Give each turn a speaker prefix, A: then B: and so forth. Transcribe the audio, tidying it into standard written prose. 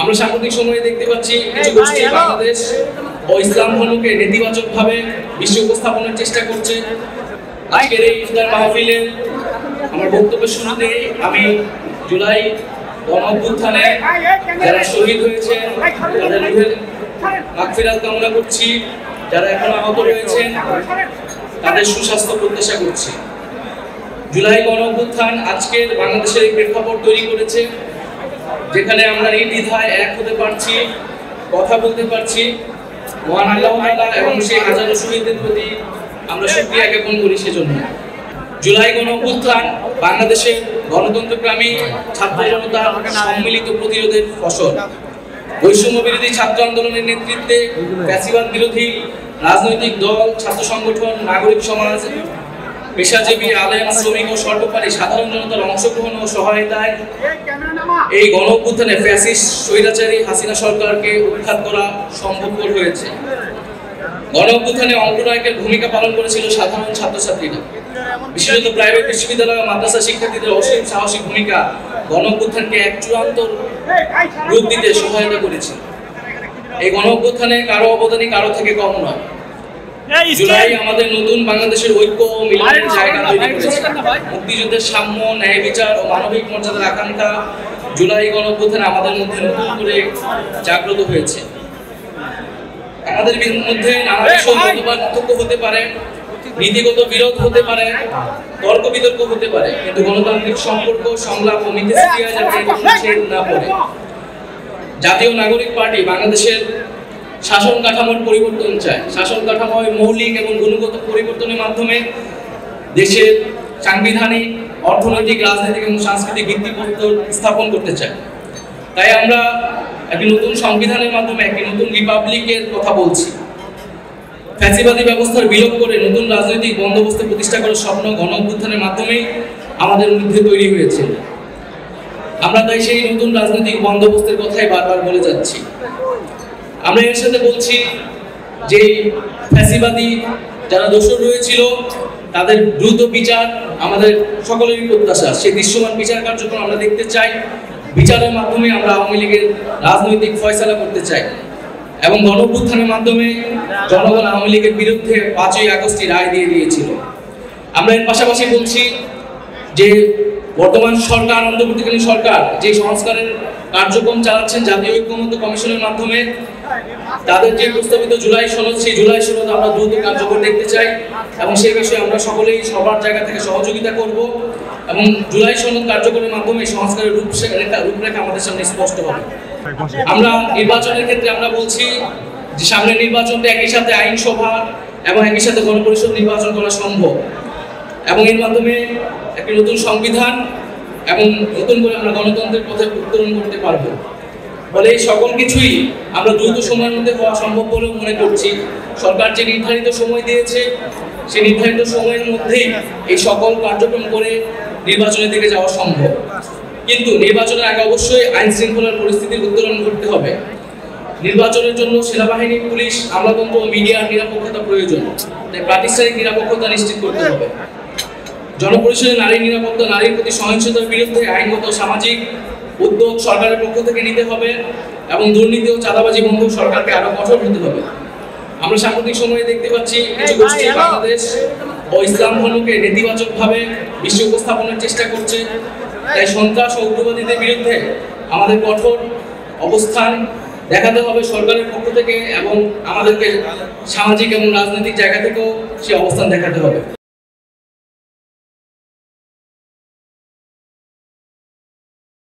A: আমরা সাম্প্রতিক সময়ে দেখতে পাচ্ছি কিছু গোষ্ঠী বাংলাদেশ ও ইসলাম ধর্মকে নেতিবাচকভাবে বিশ্বে উপস্থাপনের চেষ্টা করছে। আজকের এই ইফতার মাহফিলে আমার বক্তব্যের শুরুতে আমি জুলাই গণঅভ্যুত্থানে যারা শহীদ হয়েছে তাদের রুহের মাগফিরাত কামনা করছি, যারা এখনো আহত রয়েছেন তাদের সুস্বাস্থ্য প্রত্যাশা করছি। জুলাই গণঅভ্যুত্থান আজকের বাংলাদেশের প্রেক্ষাপট তৈরি করেছে, যেখানে আমরা নির্দ্বিধায় এক হতে পারছি, কথা বলতে পারছি। মহান আল্লাহ তাআলা এবং সেই হাজারো শহীদদের প্রতি আমরা শুকরিয়া জ্ঞাপন করি। সেজন্য জুলাই গণঅভ্যুত্থান বাংলাদেশের গণতন্ত্রকামী ছাত্র জনতার সম্মিলিত প্রতিরোধের ফসল। বৈষম্য বিরোধী ছাত্র আন্দোলনের নেতৃত্বে ফ্যাসিবাদ বিরোধী রাজনৈতিক দল, ছাত্র সংগঠন, নাগরিক সমাজ, পেশাজীবী, আলেম, শ্রমিক ও সর্বোপরি সাধারণ জনতার অংশগ্রহণ ও সহায়তায় এই গণঅভ্যুত্থানে ফ্যাসিস্ট স্বৈরাচারী হাসিনা সরকারকে উৎখাত করা সম্ভবপর হয়েছে। গণঅভ্যুত্থানে অঙ্গনায়কের ভূমিকা পালন করেছিল সাধারণ ছাত্রছাত্রীরা। বিশেষত প্রাইভেট বিশ্ববিদ্যালয় ও মাদ্রাসা শিক্ষার্থীদের অসীম সাহসী ভূমিকা গণঅভ্যুত্থানকে এক চূড়ান্ত রূপ দিতে সহায়তা করেছে। এই গণঅভ্যুত্থানে কারো অবদানই কারো থেকে কম নয়। জুলাই আমাদের নতুন বাংলাদেশের ঐক্য ও মিলনের জায়গা তৈরি করেছে। মুক্তিযুদ্ধের সাম্য, ন্যায় বিচার ও মানবিক মর্যাদার আকাঙ্ক্ষা জুলাই গণঅভ্যুত্থানে আমাদের মধ্যে নতুন করে জাগ্রত হয়েছে। আমাদের মধ্যে নানা বিষয় মতপার্থক্য হতে পারে, নীতিগত বিরোধ হতে পারে, তর্ক বিতর্ক হতে পারে, কিন্তু গণতান্ত্রিক সম্পর্ক, সংলাপ ও মিথস্ক্রিয়া যাতে ছেদ না পড়ে। জাতীয় নাগরিক পার্টি বাংলাদেশের শাসন কাঠামোর পরিবর্তন চায়। শাসন কাঠামোয় মৌলিক এবং গুণগত পরিবর্তনের মাধ্যমে দেশের সাংবিধানিক, অর্থনৈতিক, রাজনৈতিক এবং সাংস্কৃতিক ভিত্তিপ্রস্তর স্থাপন করতে চায়। তাই আমরা একটি নতুন সংবিধানের মাধ্যমে একটি নতুন রিপাবলিকের কথা বলছি। ফ্যাসিবাদী ব্যবস্থার বিলোপ করে নতুন রাজনৈতিক বন্দোবস্ত প্রতিষ্ঠা করার স্বপ্ন গণঅভ্যুত্থানের মাধ্যমেই আমাদের মধ্যে তৈরি হয়েছে। আমরা তাই সেই নতুন রাজনৈতিক বন্দোবস্তের কথাই বারবার বলে যাচ্ছি। আমরা এর সাথে বলছি যে ফ্যাসিবাদী যারা দোষর রয়েছিল তাদের দ্রুত বিচার আমাদের সকলেরই প্রত্যাশা। সেই দৃশ্যমান বিচার কার্যক্রম আমরা দেখতে চাই। বিচারের মাধ্যমে আমরা আওয়ামী লীগের রাজনৈতিক ফয়সালা করতে চাই এবং গণঅভ্যুত্থানের মাধ্যমে জনগণ আওয়ামী লীগের বিরুদ্ধে 5ই আগস্টে রায় দিয়ে দিয়েছিল। আমরা এর পাশাপাশি বলছি যে বর্তমান সরকার, অন্তর্বর্তীকালীন সরকার যে সংস্কারের কার্যক্রম চালাচ্ছেন জাতীয় ঐক্যমত্য কমিশনের মাধ্যমে, তাদের যে প্রস্তাবিত জুলাই সনদ, সেই জুলাই সনদ আমরা দ্রুত কার্যকর দেখতে চাই এবং সেই বিষয়ে আমরা সকলেই সবার জায়গা থেকে সহযোগিতা করব এবং জুলাই সনদ কার্যকরের মাধ্যমে সংস্কারের রূপরেখা আমাদের সামনে স্পষ্ট হবে। আমরা নির্বাচনের ক্ষেত্রে আমরা বলছি যে সামনের নির্বাচনটা একই সাথে আইনসভা এবং একই সাথে গণপরিষদ নির্বাচন করা সম্ভব এবং এর মাধ্যমে একটি নতুন সংবিধান এবং নতুন করে আমরা গণতন্ত্রের পথে উত্তরণ করতে পারবো। ফলে এই সকল কিছুই আমরা দ্রুত সময়ের মধ্যে হওয়া সম্ভব বলেও মনে করছি। সরকার যে নির্ধারিত সময় দিয়েছে সেই নির্ধারিত সময়ের মধ্যেই এই সকল কার্যক্রম করে নির্বাচনের দিকে যাওয়া সম্ভব। কিন্তু নির্বাচনের আগে অবশ্যই আইন শৃঙ্খলার পরিস্থিতির উত্তরণ করতে হবে। নির্বাচনের জন্য সেনাবাহিনী, পুলিশ, আমলাতন্ত্র ও মিডিয়ার নিরাপত্তা প্রয়োজন। তাই প্রাতিষ্ঠানিক নিরাপত্তা নিশ্চিত করতে হবে। জনপরিসরে নারী নিরাপত্তা, নারীর প্রতি সহিংসতার বিরুদ্ধে আইনগত সামাজিক উদ্যোগ সরকারের পক্ষ থেকে নিতে হবে এবং দুর্নীতি ও চাঁদাবাজি বন্ধ সরকারকে আরো কঠোর হতে হবে। আমরা সাম্প্রতিক সময়ে দেখতে পাচ্ছি কিছু গোষ্ঠী বাংলাদেশ ও ইসলাম ধর্মকে নেতিবাচকভাবে বিশ্বে উপস্থাপনের চেষ্টা করছে। তাই সন্ত্রাস ও উগ্রবাদীদের বিরুদ্ধে আমাদের কঠোর অবস্থান দেখাতে হবে সরকারের পক্ষ থেকে এবং আমাদেরকে সামাজিক এবং রাজনৈতিক জায়গা থেকেও সেই অবস্থান দেখাতে হবে।